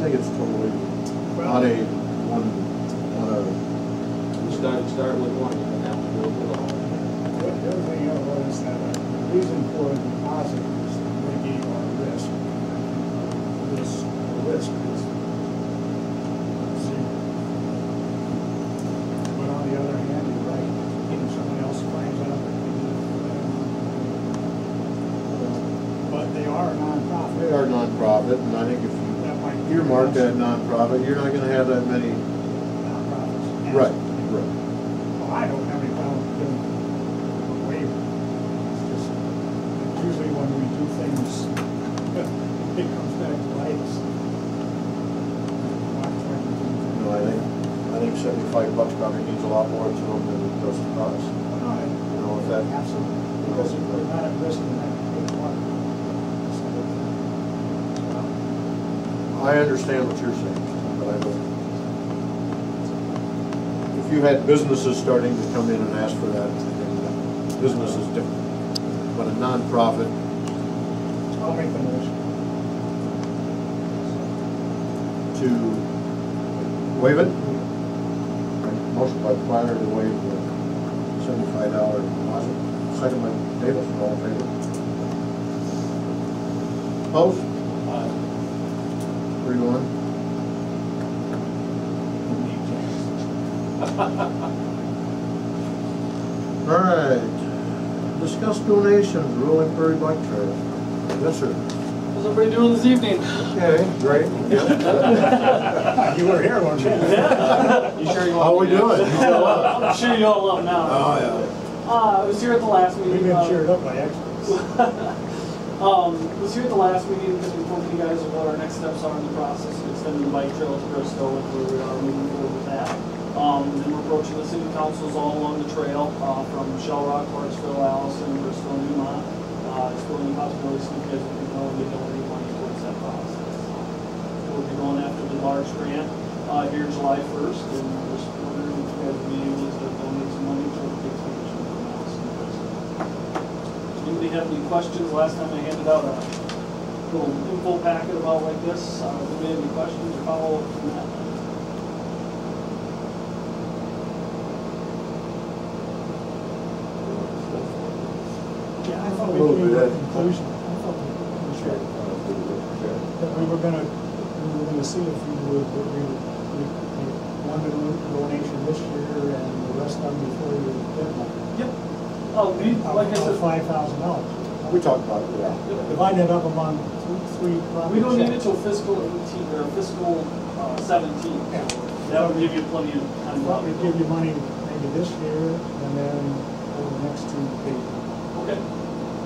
think it's totally Well, on a one. Start with one, you don't have to do it with all. the other thing I noticed that the reason for the deposit is to mitigate our risk. Risk is zero. But on the other hand, you're right, if someone else finds out that they did it for them. But they are a nonprofit. They are nonprofit, and I think if That might be you earmark that nonprofit, you're not going to have that many. nonprofits. Right. Right. Well, I don't have any problem doing a waiver. It's just, usually when we do things, it comes back to bite us. No, I think $75 probably means a lot more to them than it does to us. You know, if that. Absolutely, because we're not at risk in that big water. I understand what you're saying, but I don't. If you had businesses starting to come in and ask for that, then business is different. But a nonprofit. I'll make the motion. To waive it? Motion by Planner to waive the $75 deposit. Second by Davis, all in favor? Opposed? 3-1. All right. Discuss donations, Rolling Prairie Bike Trail. Yes, sir. How's everybody doing this evening? Okay, great. You were here, weren't you? Yeah. You sure you want How we me doing? to- I'm sure you all love now. Oh, yeah. I was here at the last meeting. We've been cheered up by experts. Was here at the last meeting because we told you guys what our next steps are in the process of extending the bike trail to Bristol and where we are moving forward with that. And we're approaching the city councils all along the trail, from Shell Rock, Clarksville, Allison, Bristol, Newmont. Exploring the possibilities of you guys will be going to donate money towards that process. We'll be going after the large grant here July 1st, and we're just wondering if you guys would be able to donate some money towards the expansion of the Allison and Bristol. Does anybody have any questions? Last time I handed out a little info packet about like this. Does anybody have any questions or follow-up from that? Yeah, I thought we Little came to a bit. conclusion. I thought we should. That we were gonna see if we would one donation this year and the rest of them before the deadline. Yep. Oh, like I said, $5,000. We talked about it, yeah. Divide it up among three properties. we don't need it till fiscal 18 or fiscal 17. Yeah. That would give you plenty of I time. thought we'd give you money maybe this year and then over the next 2 days. Okay.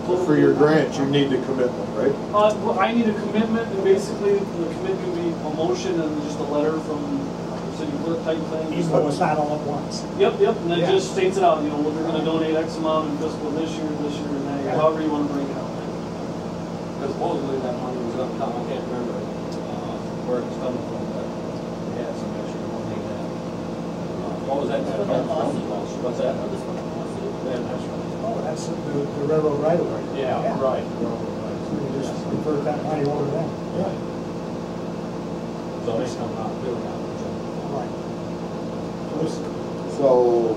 So for your grant, you need the commitment, right? Well, I need a commitment, and basically the commitment can be a motion and just a letter from the city clerk type thing. Even though it's not all at once. Yep, and it Yeah. just states it out, you know, we're gonna donate X amount in fiscal this year, and that year, however you wanna break it out. Because supposedly that money was going to come, I can't remember where it was coming from, but we had some extra money that. What was that? What's that? Yeah, that's right. Oh, that's the railroad right away. Yeah, right. So you just convert that money over then. Right. So they come out doing that. Right. So this So,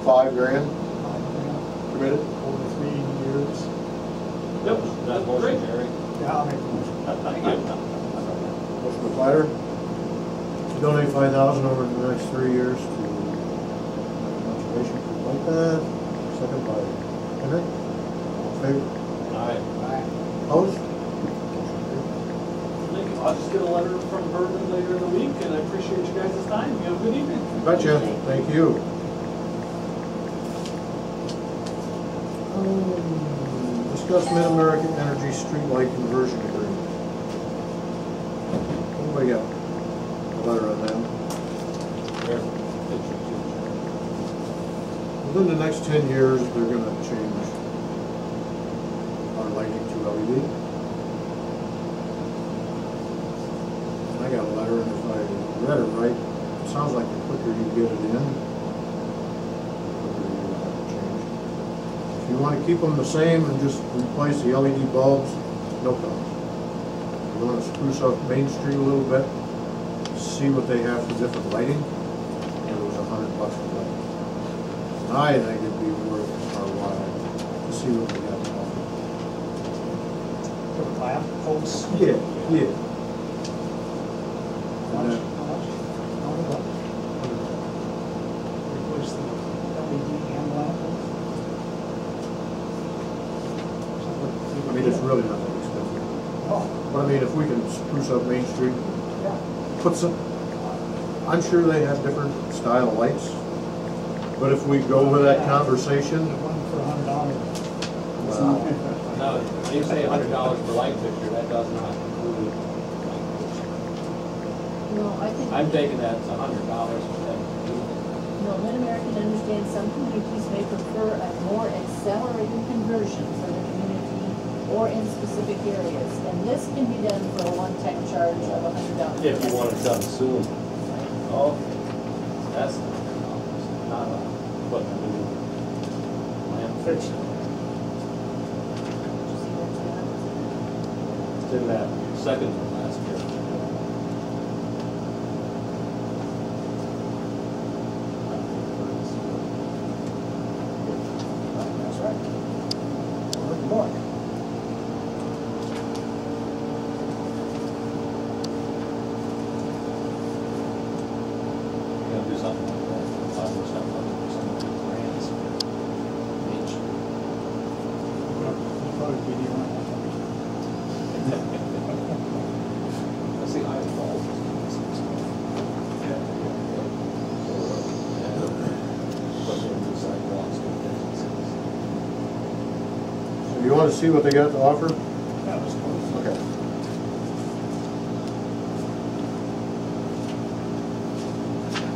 $5 grand $5,000 committed? over 3 years. Yep, That's that's motion, great. Jerry. Yeah, I'll make the motion. Thank you. Motion by Platter. To donate $5,000 over the next 3 years to conservation group like that. Second by Henry. All in favor? Aye. Opposed? Thank you. I'll just get a letter from Berlin later in the week, and I appreciate you guys' time. You have a good evening. Betcha. Thank you. Discuss MidAmerican Energy streetlight conversion agreement. Anybody got a letter on that? Within the next 10 years, they're going to change our lighting to LED. And I got a letter, and if I read it right, it sounds like the quicker you get it in, the quicker you have to change. If you want to keep them the same and just replace the LED bulbs, no problem. If you want to spruce up Main Street a little bit, see what they have for different lighting, and it was $100 for lighting. And I think it'd be worth our while to see what they got to offer. For the lamp posts. Yeah. How much? How much? Replace the LED and lamp posts? I mean, it's really not that expensive. Oh, But I mean, if we can spruce up Main Street, yeah. put some, I'm sure they have different style lights, but if we go with that conversation, One for $100. Wow. No, when you say $100 per light fixture, that does not include light fixture. No, I think. I'm taking that as $100 for that. No, MidAmerican understands some communities may prefer a more accelerated conversion for the community or in specific areas. And this can be done for a one-time charge of $100. If you want it done soon. Oh, that's not a, but a new lamp fixture. It's in that second from last year. That's right. Good luck. You're gonna do something like that, $5 or something, some brands. Each. You'll probably be the one. Let's see, I involved. so you want to see what they got to offer? That was close. Okay.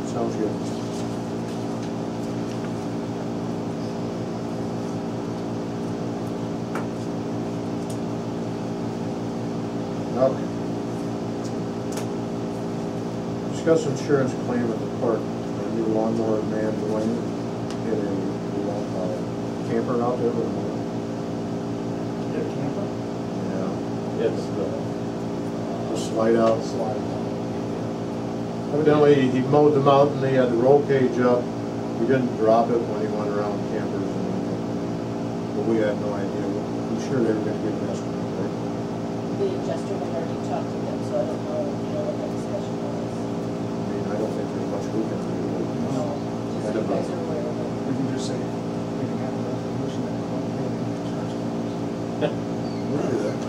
Sounds good. Okay. Discuss insurance claim at the park. A new lawnmower man Dwayne hit a camper out there with a mower. Your camper? Yeah. It's The slide out. slide. Evidently, he mowed them out and they had the roll cage up. We didn't drop it when he went around campers. But we had no idea. I'm sure they were gonna get an estimate, right? The adjuster had already talked to them, so I don't know, what that discussion was. I mean, I don't think there's much we can do. No, just so you guys are aware of it. We can just say, we can have a resolution that we won't pay any insurance claims. We'll do that.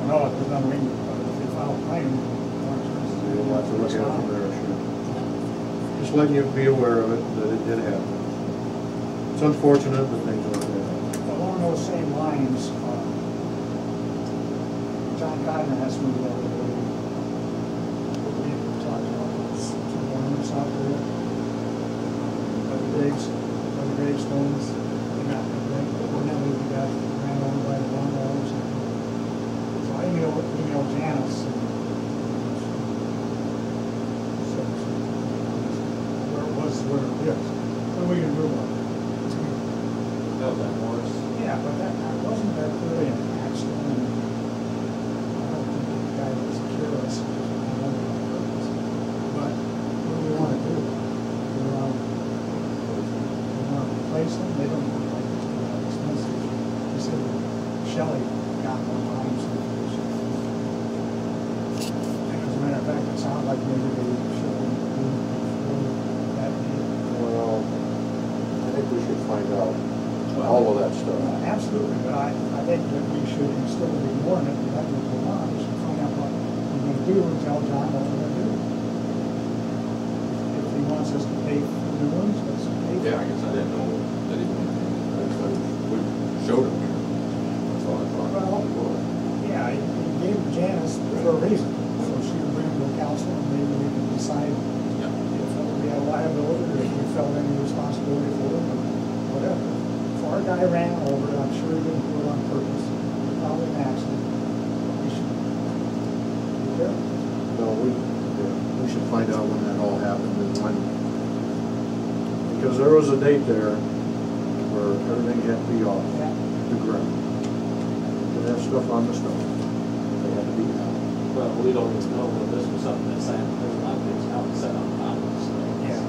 No, because I mean, if they file a claim, more insurance. We'll have to look at it from there, sure. Just letting you be aware of it, that it did happen. It's unfortunate, but things like that. Along those same lines, John Gardner has moved over there. We talked about this, some ornaments out there. By the gravestones, they got, evidently we got ran over by the lawnmowers. So I emailed Janice. And so, where it was, where it is. What are we gonna do about it? That was that horse. Yeah, but that wasn't that clearly an accident. And I don't think the guy was careless. But what do we want to do? We want to replace them? They don't look like it's too expensive. He said Shelley got one behind some. And as a matter of fact, it sounded like maybe they should do that deal. Well, I think we should find out all of that stuff. Absolutely, but I think that we should, instead of ignoring it, and letting it go on, we should find out what we're gonna do and tell John what we're gonna do. If he wants us to pay for the new ones, let's pay for Yeah, I it. guess I didn't know that he we showed him here. That's all I thought. Well, yeah, he gave Janice for a reason, so she would bring him to council and maybe we can decide Yeah. if we had liability or if we felt any responsibility for it, or whatever. If our guy ran over it, I'm sure he didn't do it on purpose, probably an accident. We should be careful. No, we should find out when that all happened and when. Because there was a date there where everything had to be off Yeah. the ground. They had stuff on the stone. They had to be out. Well, we don't even know whether this was something that's set, there's a lot of things out set on top of this thing. Yeah.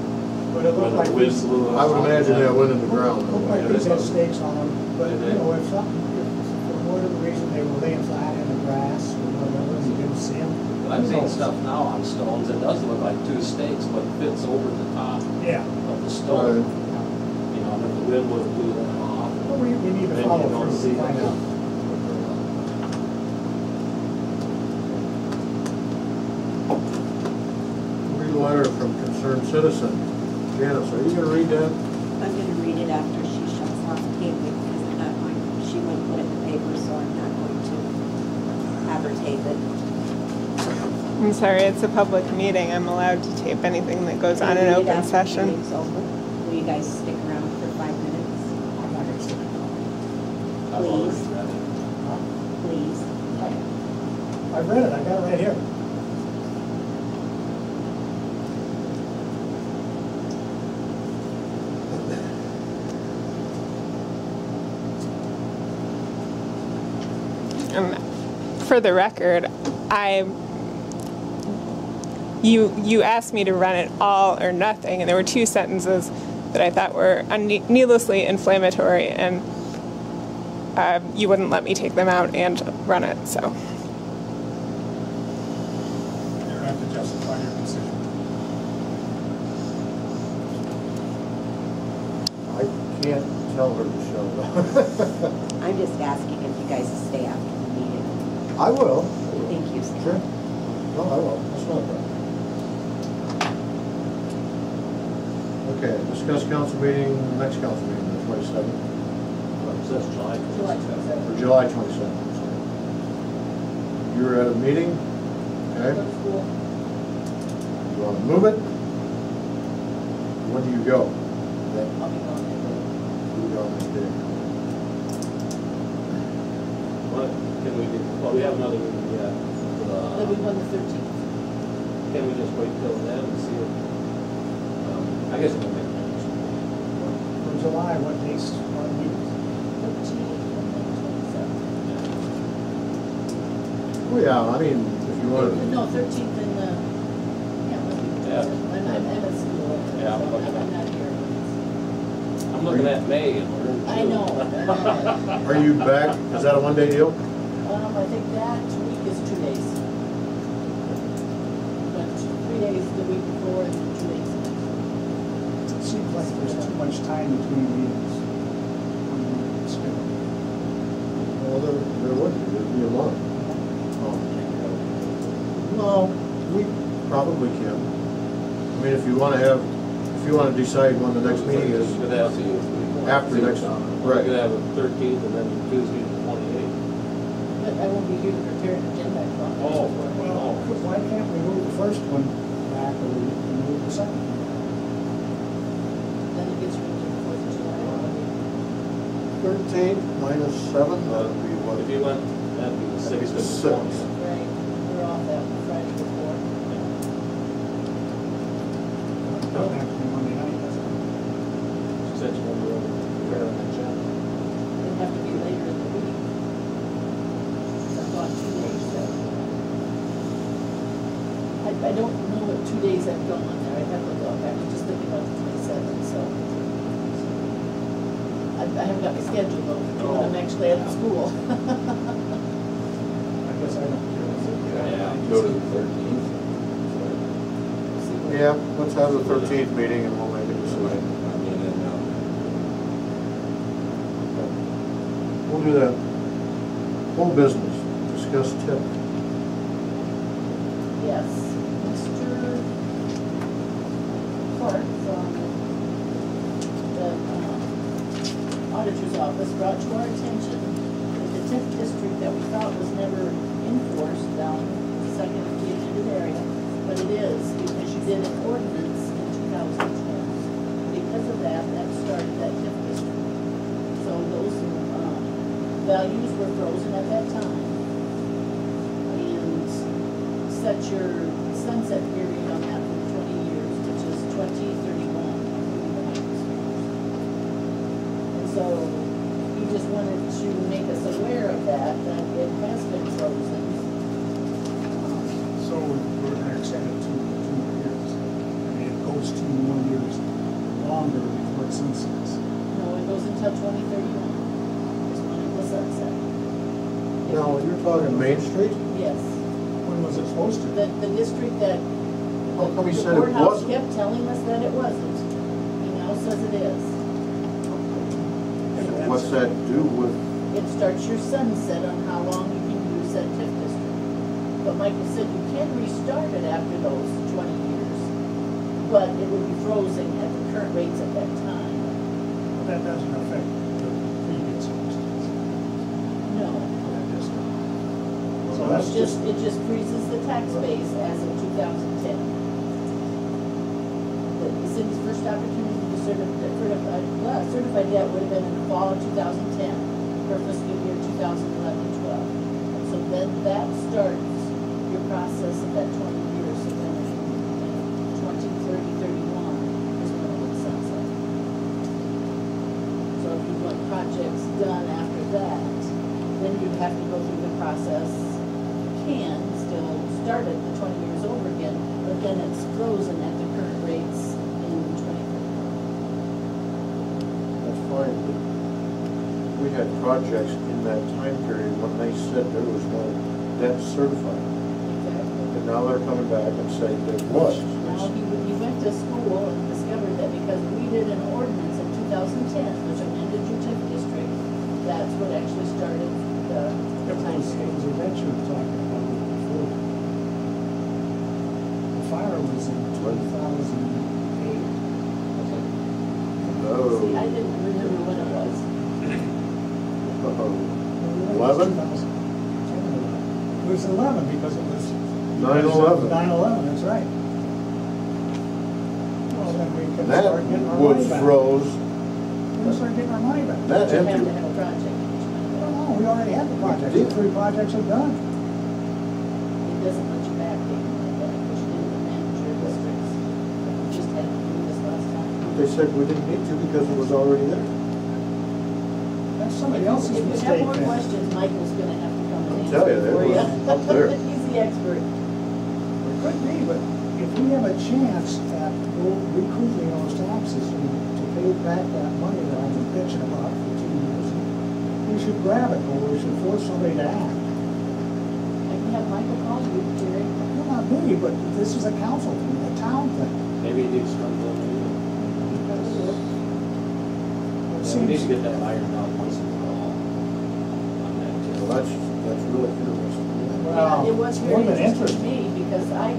But it looked Whether like the wind these, blew I would imagine that went in the ground. looked like these had stakes on them, but Did you they? know, if something, if for whatever reason they were laying flat in the grass or whatever, and you didn't see them. I've seen stuff now on stones, it does look like two stakes, but fits over the top Yeah. of the stone. You know, and if the wind would have blew them off. Well, we need to then follow you don't through see to find them. out. Read a letter from concerned citizen. Janice, are you gonna read that? I'm gonna read it after she shuts off the tape because I'm not going, she wouldn't put it in the paper, so I'm not going to have her tape it. I'm sorry, it's a public meeting. I'm allowed to tape anything that goes on in Read it open after the session. meeting's over. Will you guys stick around for 5 minutes? I'm not gonna sit down. I've already read it. Please. I've read it, I got it right here. For the record, you asked me to run it all or nothing, and there were two sentences that I thought were needlessly inflammatory, and you wouldn't let me take them out and run it, so. You don't have to justify your decision. I can't tell her to shut up. I'm just asking if you guys stay after the meeting. I will. Thank you, Scott. Sure. No, I will. That's not a problem. Okay, discuss council meeting, next council meeting, the 27th, It says July. July 27th. or July 27th. sorry. You were at a meeting, okay? Go to school. You want to move it? When do you go? That, I'll be gone that day. you go on that day. What, can we do, well, we have another meeting yet. Then we won the 13th. Can we just wait till then and see if, I guess we'll make it. For July, what dates are the meetings? 13th and then 27th. Well, yeah, I mean, if you want to, No, 13th and, Yeah. I'm at school. Yeah, I'm so looking at- I'm not here. I'm looking at May and we're in June. I know. are you back? Is that a one-day deal? I think that week is 2 days. But 3 days the week before and 2 days next. It seems like there's too much time between meetings. Well, there would be, there'd be a month. Oh. No, we probably can. I mean, if you want to have, if you want to decide when the next meeting is, We could have, after next, we right. could have a 13th and then Tuesday the 28th. But I won't be here to prepare an agenda. Oh. Well, why can't we move the first one back or we move the second? Then it gets rid of the 4th of July. 13th minus 7, that'd be what? If you went, that'd be the 6th and the 6th. 20th. Right, we're off that Friday before. It doesn't have to be Monday night, does it? She said she wanted to prepare an agenda. It'd have to be later in the week. I've gone 2 days though. I don't know what 2 days I've gone there. I have to look. I was just thinking about the 27th, so. I haven't got my schedule though, when I'm actually at the school. I guess I don't care. Yeah. Go to the 13th. Yeah, let's have the 13th meeting and we'll make a decision. We'll do that. Whole business, discuss tip. Yes, Mr. Clark from the auditor's office brought to our attention that the TIF district that we thought was never enforced down the second gated area, but it is because you did an ordinance in 2010. Because of that, that started that TIF district. So those values were frozen at that time. And set your sunset period on that for 20 years, which is 2031. And so he just wanted to make us aware of that it has been frozen. talking Main Street? Yes. When was it supposed to? The district that How come he the said it courthouse wasn't? kept telling us that it wasn't. He now says it is. What's that do with, It starts your sunset on how long you can use that TIF district. But Michael said you can restart it after those 20 years, but it would be frozen at the current rates at that time. That doesn't affect the previous ones. No. That does not. So Well, that's just, It just freezes the tax base as of 2010. The city's first opportunity to certify debt would have been in the fall of 2010 for fiscal year 2011-12. So then that starts your process of that 20 years, so then in 2030-31 is when it would sunset. So if you want projects done after that, then you'd have to go through the process. You can still start it the 20 years over again, but then it's frozen at the current rates in 2031. that's fine, but we had projects in that time period when they said there was no debt certified. Exactly. And now they're coming back and saying there was. Now, he went to school and discovered that because we did an ordinance in 2010, which amended your TIF district, that's what actually started the time it was period. a venture we're talking about before. The fire was in 2008. No. See, I didn't remember when it was. 11? It was 11 because it was 9/11. 9/11, that's right. Well, then we can That start getting our was money back. froze. We can start getting our money back. That's You have empty. to have a project. No, we already had the project. did. The 3 projects are done. It doesn't let you backdate like that, which didn't amend your districts. We just had to do this last time. They said we didn't need to because it was already there. That's somebody else's If you mistake. have more then. questions, Michael's gonna have to come and I'll answer tell you, that for you. was up there. He's the expert. It could be, but if we have a chance at recouping those taxes and to pay back that money that I've been bitching about for 2 years, we should grab it, or we should force somebody to act. I can have Michael call you, Jerry. Well, not me, but this is a council thing, a town thing. Maybe it needs to come to a meeting. It Yeah, we need to seems, get that ironed out once and for all. On that, too. Well, that's really interesting. well, It was more very than interesting to interesting. me because I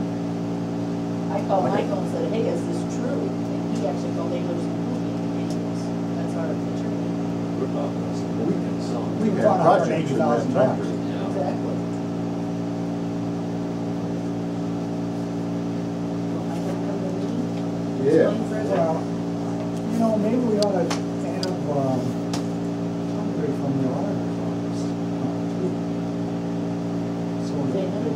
called Michael and said, hey, is this true? And he actually called English and that's our attorney. We're talking about some weekend song. We had bought projects in that $180,000. time period. Yeah. Exactly. Well, I don't come to the meeting. Yeah. Explain further. Well, you know, maybe we ought to have, somebody from the auditor's office. So Say another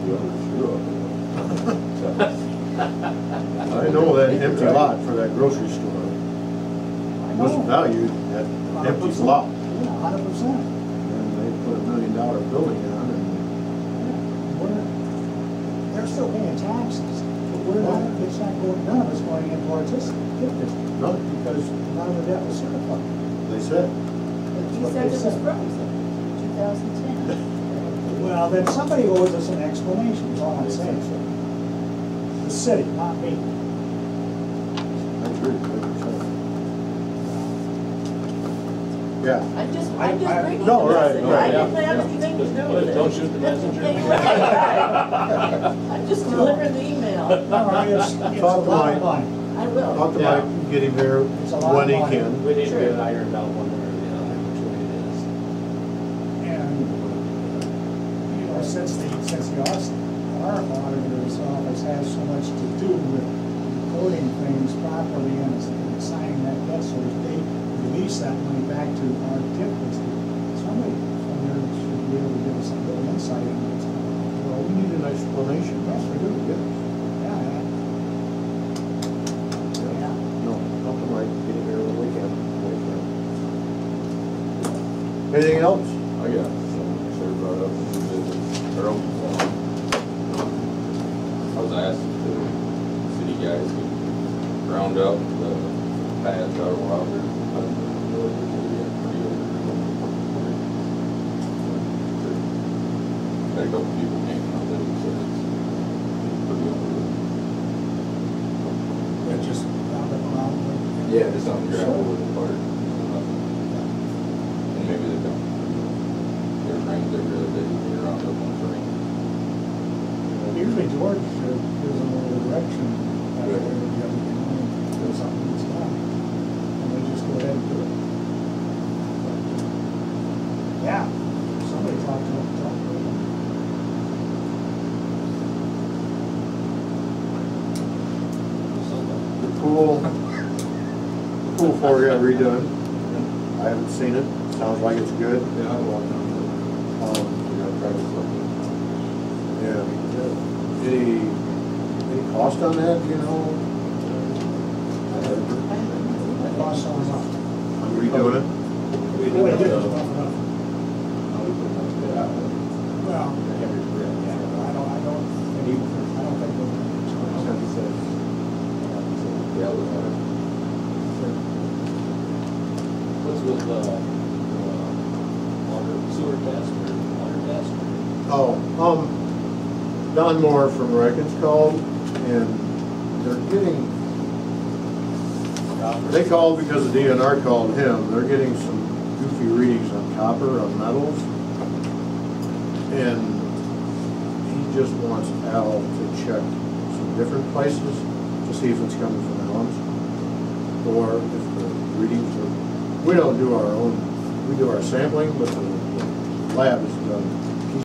I know that empty lot for that grocery store I was know. valued at empty lot. Yeah, 100%. And they put $1 million building on it. They're still paying taxes, but we're not, it's not going, none of it's going into our TIF district. Not because None of the debt was certified. they said. But he what said they it was said. frozen in 2010. Well, then somebody owes us an explanation, is all I'm saying. The city, not me. I agree, 100%. Yeah. I'm just bringing No, the right, message. no, I yeah, didn't have anything to do with it. Don't shoot the messenger. I'm just delivering the email. No, it's a Talk to lot Mike. of money. I will. Talk to Yeah. Mike, get him here It's a lot when he of money. can. We need to get it ironed out one way or the other, which way it is. And, you know, since our auditor's office has so much to do with recording things properly and assigning that debt, so if they release that money back to our TIF district, somebody from there should be able to give us a little insight into what's going on. Well, we need an explanation. Yes, we do. Yeah. Yeah, Yeah. No, talk to Mike, get him here when we can. Anything else? I got something sure brought up in the business, or open forum. I was asked if the city guys could round up the pads out of Wilder. had a couple people came out that he said it's pretty overlooked. That just round up around. Yeah, it's on gravel with the part. And maybe they don't. Their rains every other day, they round up on rain. Usually George gives them a little direction. That way, Right. the other can do something that's done. And they just go ahead and do it. Yeah, somebody talked to them. The pool floor got redone. I haven't seen it. Sounds like it's good. Yeah, I walked down there. You gotta try to look. Yeah. Any cost on that, you know? That costs so much. On redoing it? We Well, they did, did just rough it up. Yeah. Well, I don't think we're Yeah, it was hard. what's with, water, sewer test or water test? Oh, Don Moore from Rickens called, and they're getting, they called because the DNR called him. They're getting some goofy readings on copper, on metals. And he just wants Al to check some different places to see if it's coming from Allen's, or if the readings are, we don't do our own, we do our sampling, but the lab is done